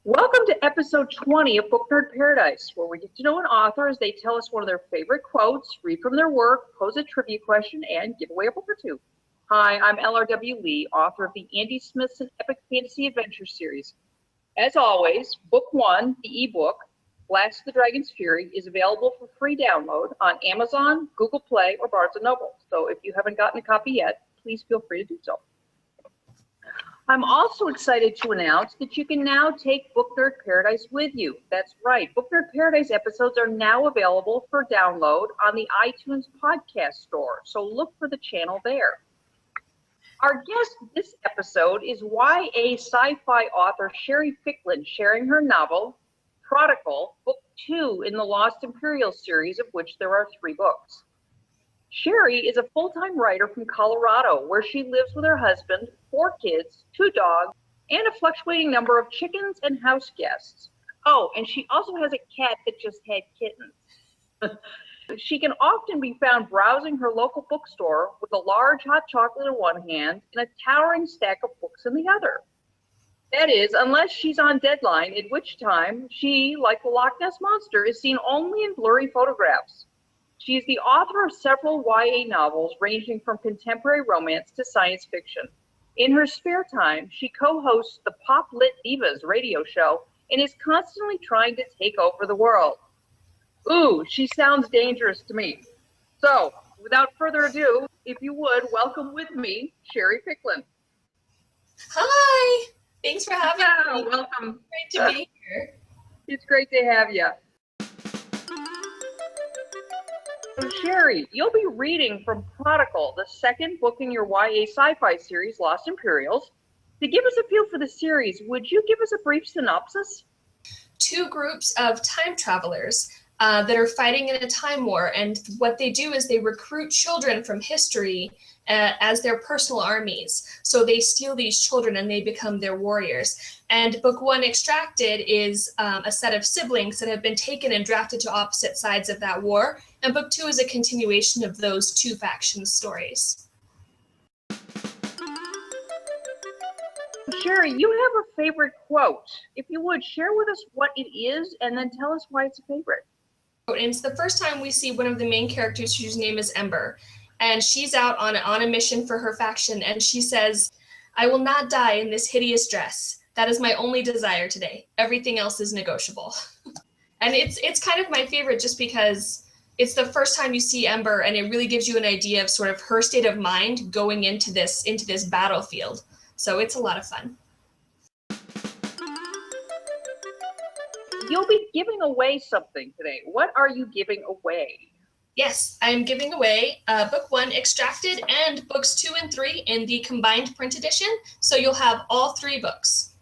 Welcome to episode 20 of Book Nerd Paradise, where we get to know an author as they tell us one of their favorite quotes, read from their work, pose a trivia question, and give away a book or two. Hi, I'm LRW Lee, author of the Andy Smithson Epic Fantasy Adventure series. As always, Book One, the ebook, Blast of the Dragon's Fury, is available for free download on Amazon, Google Play, or Barnes & Noble. So if you haven't gotten a copy yet, please feel free to do so. I'm also excited to announce that you can now take Book Nerd Paradise with you. That's right, Book Nerd Paradise episodes are now available for download on the iTunes podcast store, so look for the channel there. Our guest this episode is YA sci-fi author Sherry Ficklin, sharing her novel, Prodigal, Book 2 in the Lost Imperials series, of which there are 3 books. Sherry is a full-time writer from Colorado, where she lives with her husband, 4 kids, 2 dogs, and a fluctuating number of chickens and house guests. Oh, and she also has a cat that just had kittens. She can often be found browsing her local bookstore with a large hot chocolate in one hand and a towering stack of books in the other. That is, unless she's on deadline, at which time she, like the Loch Ness Monster, is seen only in blurry photographs. She is the author of several YA novels ranging from contemporary romance to science fiction. In her spare time, she co-hosts the Pop Lit Divas radio show and is constantly trying to take over the world. Ooh, she sounds dangerous to me. So, without further ado, if you would, welcome with me, Sherry Ficklin. Hi! Thanks for having me. Welcome. Great to be here. It's great to have you. So Sherry, you'll be reading from Prodigal, the second book in your YA sci-fi series, Lost Imperials. To give us a feel for the series, would you give us a brief synopsis? 2 groups of time travelers that are fighting in a time war, and what they do is they recruit children from history as their personal armies. So they steal these children and they become their warriors. And Book 1, Extracted, is a set of siblings that have been taken and drafted to opposite sides of that war. And Book 2 is a continuation of those 2 factions' stories. Sherry, you have a favorite quote. If you would, share with us what it is and then tell us why it's a favorite. And it's the first time we see one of the main characters whose name is Ember. And she's out on a mission for her faction, and she says, "I will not die in this hideous dress. That is my only desire today. Everything else is negotiable." And it's kind of my favorite just because it's the first time you see Ember, and it really gives you an idea of sort of her state of mind going into this battlefield. So it's a lot of fun. You'll be giving away something today. What are you giving away? Yes, I'm giving away Book 1, Extracted, and Books 2 and 3 in the combined print edition. So you'll have all 3 books.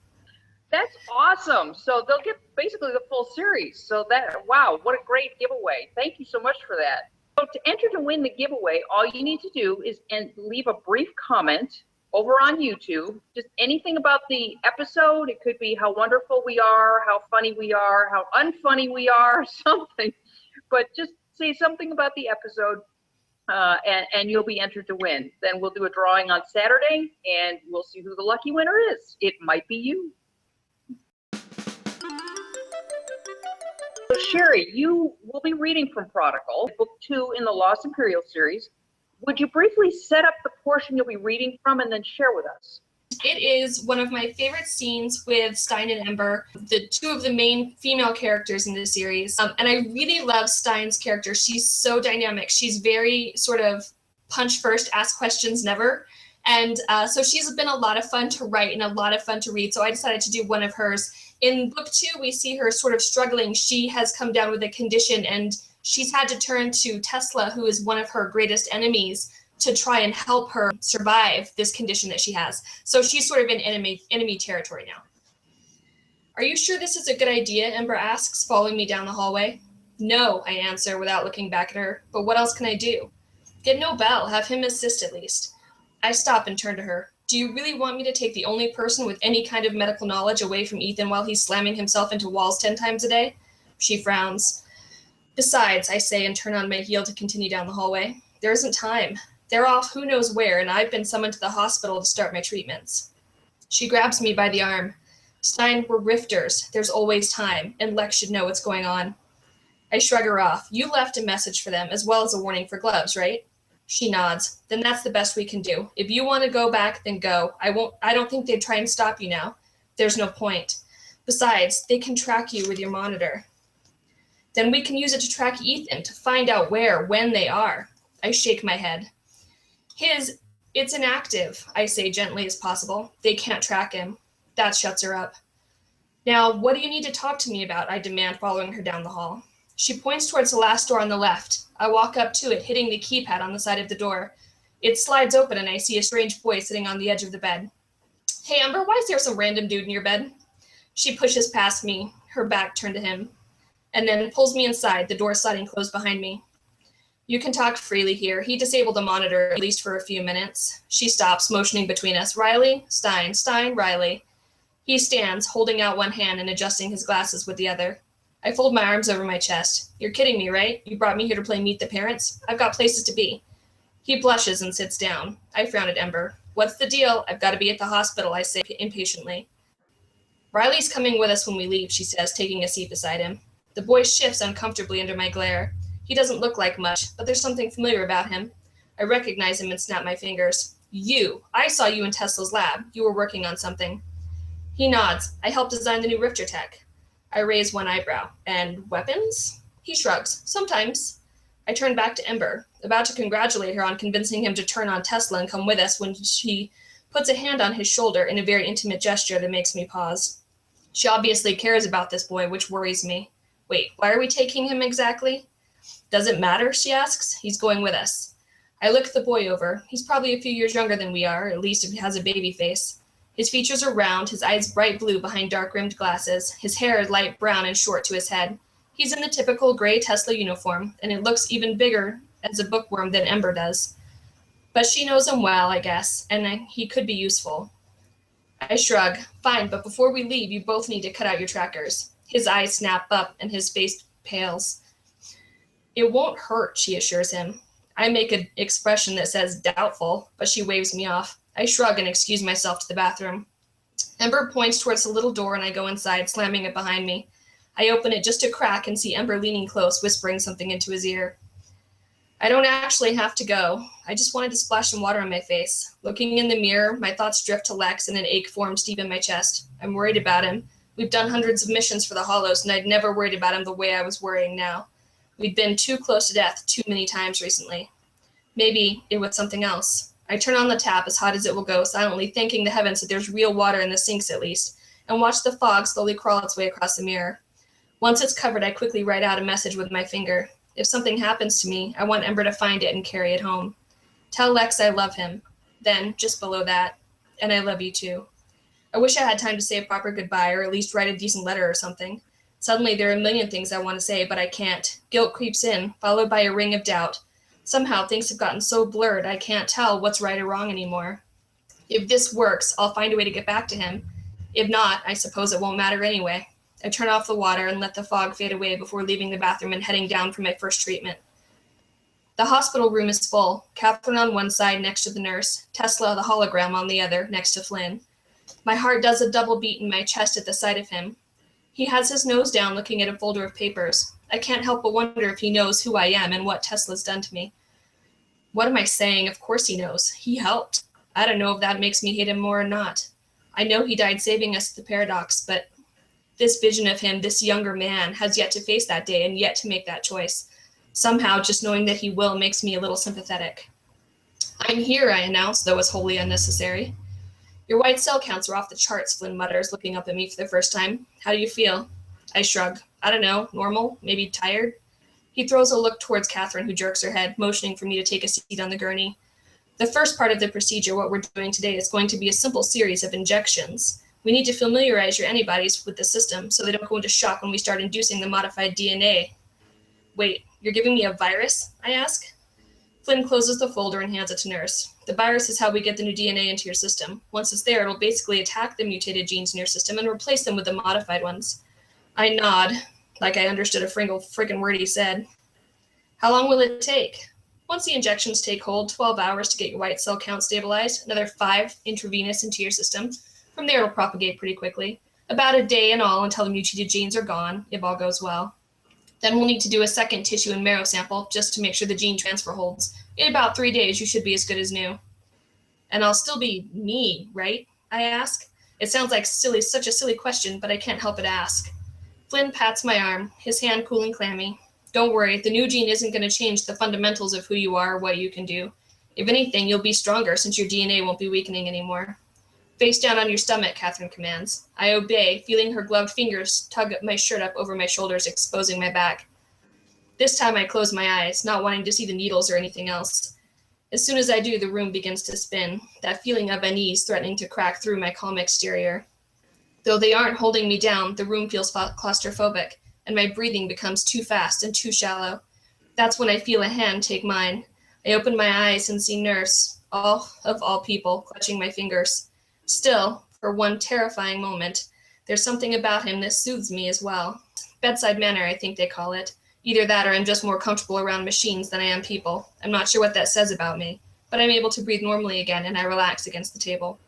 That's awesome. So they'll get basically the full series. So wow, what a great giveaway. Thank you so much for that. So to enter to win the giveaway, all you need to do is leave a brief comment over on YouTube. Just anything about the episode. It could be how wonderful we are, how funny we are, how unfunny we are, something. But just say something about the episode, and you'll be entered to win. Then we'll do a drawing on Saturday, and we'll see who the lucky winner is. It might be you. So Sherry, you will be reading from Prodigal, Book 2 in the Lost Imperials series. Would you briefly set up the portion you'll be reading from and then share with us? It is one of my favorite scenes with Stein and Ember, the 2 of the main female characters in this series. And I really love Stein's character. She's so dynamic. She's very sort of punch first, ask questions never. And so she's been a lot of fun to write and a lot of fun to read. So I decided to do one of hers. In Book 2, we see her sort of struggling. She has come down with a condition, and she's had to turn to Tesla, who is one of her greatest enemies, to try and help her survive this condition that she has. So she's sort of in enemy territory now. "Are you sure this is a good idea?" Ember asks, following me down the hallway. "No," I answer without looking back at her. "But what else can I do?" "Get Nobel, have him assist at least." I stop and turn to her. "Do you really want me to take the only person with any kind of medical knowledge away from Ethan while he's slamming himself into walls 10 times a day?" She frowns. "Besides," I say and turn on my heel to continue down the hallway, "there isn't time. They're off who knows where, and I've been summoned to the hospital to start my treatments." She grabs me by the arm. Stein, we're rifters. There's always time, and Lex should know what's going on. I shrug her off. You left a message for them, as well as a warning for gloves, right? She nods. Then that's the best we can do. If you want to go back, then go. I don't think they'd try and stop you now. There's no point. Besides, they can track you with your monitor. Then we can use it to track Ethan, to find out where, when they are. I shake my head. It's inactive, I say gently as possible. They can't track him. That shuts her up. Now, what do you need to talk to me about? I demand, following her down the hall. She points towards the last door on the left. I walk up to it, hitting the keypad on the side of the door. It slides open and I see a strange boy sitting on the edge of the bed. Hey, Amber, why is there some random dude in your bed? She pushes past me, her back turned to him, and then pulls me inside, the door sliding closed behind me. You can talk freely here. He disabled the monitor, at least for a few minutes. She stops, motioning between us. Riley, Stein, Stein, Riley. He stands, holding out one hand and adjusting his glasses with the other. I fold my arms over my chest. You're kidding me, right? You brought me here to play Meet the Parents? I've got places to be. He blushes and sits down. I frown at Ember. What's the deal? I've got to be at the hospital, I say impatiently. Riley's coming with us when we leave, she says, taking a seat beside him. The boy shifts uncomfortably under my glare. He doesn't look like much, but there's something familiar about him. I recognize him and snap my fingers. You! I saw you in Tesla's lab. You were working on something. He nods. I helped design the new Rifter tech. I raise one eyebrow. And weapons? He shrugs. Sometimes. I turn back to Ember, about to congratulate her on convincing him to turn on Tesla and come with us when she puts a hand on his shoulder in a very intimate gesture that makes me pause. She obviously cares about this boy, which worries me. Wait, why are we taking him exactly? Does it matter, she asks. He's going with us. I look the boy over. He's probably a few years younger than we are, at least if he has a baby face. His features are round, his eyes bright blue behind dark-rimmed glasses, his hair light brown and short to his head. He's in the typical gray Tesla uniform, and it looks even bigger as a bookworm than Ember does. But she knows him well, I guess, and he could be useful. I shrug. Fine, but before we leave, you both need to cut out your trackers. His eyes snap up, and his face pales. It won't hurt, she assures him. I make an expression that says doubtful, but she waves me off. I shrug and excuse myself to the bathroom. Ember points towards the little door, and I go inside, slamming it behind me. I open it just a crack and see Ember leaning close, whispering something into his ear. I don't actually have to go. I just wanted to splash some water on my face. Looking in the mirror, my thoughts drift to Lex and an ache forms deep in my chest. I'm worried about him. We've done hundreds of missions for the Hollows, and I'd never worried about him the way I was worrying now. We'd been too close to death too many times recently. Maybe it was something else. I turn on the tap, as hot as it will go, silently thanking the heavens that there's real water in the sinks at least, and watch the fog slowly crawl its way across the mirror. Once it's covered, I quickly write out a message with my finger. If something happens to me, I want Ember to find it and carry it home. Tell Lex I love him. Then, just below that, and I love you too. I wish I had time to say a proper goodbye, or at least write a decent letter or something. Suddenly, there are a million things I want to say, but I can't. Guilt creeps in, followed by a ring of doubt. Somehow, things have gotten so blurred, I can't tell what's right or wrong anymore. If this works, I'll find a way to get back to him. If not, I suppose it won't matter anyway. I turn off the water and let the fog fade away before leaving the bathroom and heading down for my first treatment. The hospital room is full. Catherine on one side next to the nurse, Tesla, the hologram, on the other next to Flynn. My heart does a double beat in my chest at the sight of him. He has his nose down looking at a folder of papers. I can't help but wonder if he knows who I am and what Tesla's done to me. What am I saying? Of course he knows. He helped. I don't know if that makes me hate him more or not. I know he died saving us at the Paradox, but this vision of him, this younger man, has yet to face that day and yet to make that choice. Somehow, just knowing that he will makes me a little sympathetic. I'm here, I announce, though it's wholly unnecessary. Your white cell counts are off the charts, Flynn mutters, looking up at me for the first time. How do you feel? I shrug. I don't know, normal, maybe tired. He throws a look towards Catherine, who jerks her head, motioning for me to take a seat on the gurney. The first part of the procedure, what we're doing today, is going to be a simple series of injections. We need to familiarize your antibodies with the system so they don't go into shock when we start inducing the modified DNA. Wait, you're giving me a virus? I ask. Flynn closes the folder and hands it to Nurse. The virus is how we get the new DNA into your system. Once it's there, it'll basically attack the mutated genes in your system and replace them with the modified ones. I nod, like I understood a friggin' word he said. How long will it take? Once the injections take hold, 12 hours to get your white cell count stabilized, another 5 intravenous into your system. From there, it'll propagate pretty quickly. About a day in all until the mutated genes are gone, if all goes well. Then we'll need to do a second tissue and marrow sample just to make sure the gene transfer holds. In about 3 days, you should be as good as new. And I'll still be me, right? I ask. It sounds like such a silly question, but I can't help but ask. Flynn pats my arm, his hand cool and clammy. Don't worry, the new gene isn't going to change the fundamentals of who you are or what you can do. If anything, you'll be stronger since your DNA won't be weakening anymore. Face down on your stomach, Catherine commands. I obey, feeling her gloved fingers tug my shirt up over my shoulders, exposing my back. This time I close my eyes, not wanting to see the needles or anything else. As soon as I do, the room begins to spin, that feeling of unease threatening to crack through my calm exterior. Though they aren't holding me down, the room feels claustrophobic, and my breathing becomes too fast and too shallow. That's when I feel a hand take mine. I open my eyes and see Nurse, all people, clutching my fingers. Still, for one terrifying moment, there's something about him that soothes me as well. Bedside manner, I think they call it. Either that or I'm just more comfortable around machines than I am people. I'm not sure what that says about me, but I'm able to breathe normally again and I relax against the table.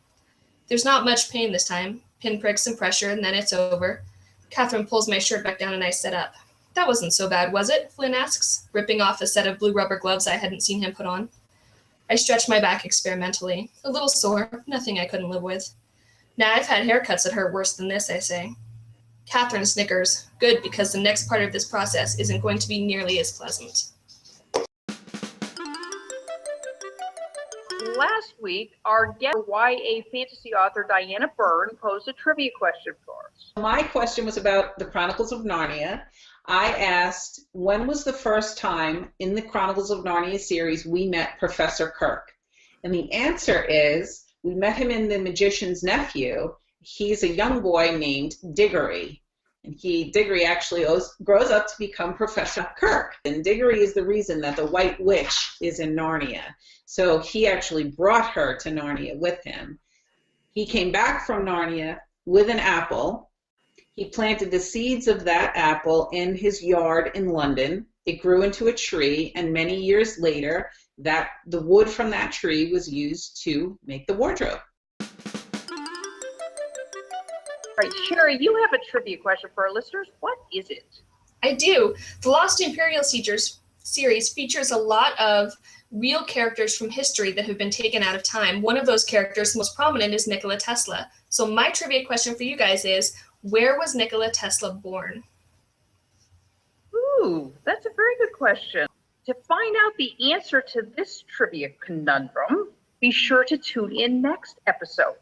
There's not much pain this time. Pinpricks and pressure, and then it's over. Catherine pulls my shirt back down and I sit up. That wasn't so bad, was it? Flynn asks, ripping off a set of blue rubber gloves I hadn't seen him put on. I stretch my back experimentally. A little sore, nothing I couldn't live with. Nah, I've had haircuts that hurt worse than this, I say. Catherine snickers. Good, because the next part of this process isn't going to be nearly as pleasant. Last week, our guest, YA fantasy author Diana Byrne, posed a trivia question for us. My question was about the Chronicles of Narnia. I asked, when was the first time in the Chronicles of Narnia series we met Professor Kirk? And the answer is, we met him in The Magician's Nephew. He's a young boy named Diggory. And Diggory actually grows up to become Professor Kirk. And Diggory is the reason that the White Witch is in Narnia. So he actually brought her to Narnia with him. He came back from Narnia with an apple. He planted the seeds of that apple in his yard in London. It grew into a tree, and many years later, the wood from that tree was used to make the wardrobe. All right, Sherry, you have a trivia question for our listeners. What is it? I do. The Lost Imperials series features a lot of real characters from history that have been taken out of time. One of those characters, the most prominent, is Nikola Tesla. So my trivia question for you guys is, where was Nikola Tesla born? Ooh, that's a very good question. To find out the answer to this trivia conundrum, be sure to tune in next episode.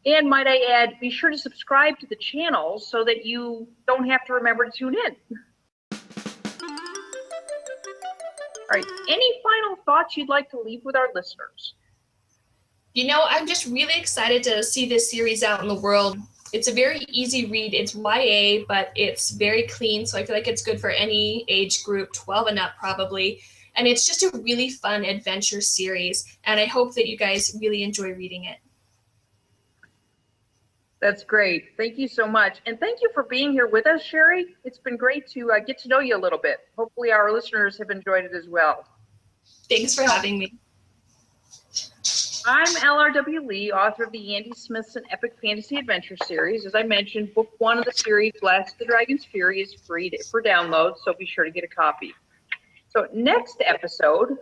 And might I add, be sure to subscribe to the channel so that you don't have to remember to tune in. All right, any final thoughts you'd like to leave with our listeners? You know, I'm just really excited to see this series out in the world. It's a very easy read. It's YA, but it's very clean, so I feel like it's good for any age group, 12 and up probably. And it's just a really fun adventure series, and I hope that you guys really enjoy reading it. That's great. Thank you so much. And thank you for being here with us, Sherry. It's been great to get to know you a little bit. Hopefully our listeners have enjoyed it as well. Thanks for having me. I'm LRW Lee, author of the Andy Smithson Epic Fantasy Adventure Series. As I mentioned, book one of the series, Blast the Dragon's Fury, is free for download, so be sure to get a copy. So next episode,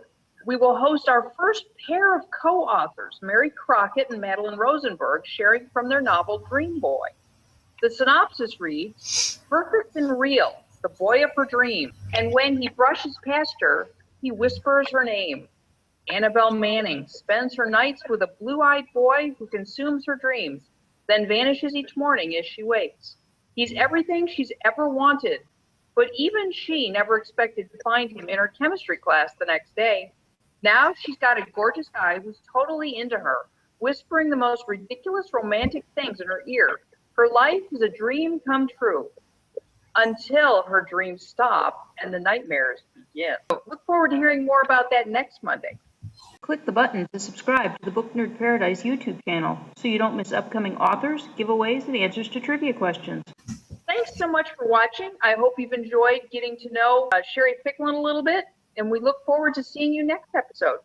we will host our first pair of co-authors, Mary Crockett and Madeline Rosenberg, sharing from their novel Dream Boy. The synopsis reads, perfect and real, the boy of her dream, and when he brushes past her, he whispers her name. Annabelle Manning spends her nights with a blue-eyed boy who consumes her dreams, then vanishes each morning as she wakes. He's everything she's ever wanted, but even she never expected to find him in her chemistry class the next day. Now she's got a gorgeous guy who's totally into her, whispering the most ridiculous romantic things in her ear. Her life is a dream come true until her dreams stop and the nightmares begin. So look forward to hearing more about that next Monday. Click the button to subscribe to the Book Nerd Paradise YouTube channel so you don't miss upcoming authors, giveaways, and answers to trivia questions. Thanks so much for watching. I hope you've enjoyed getting to know Sherry Ficklin a little bit, and we look forward to seeing you next episode.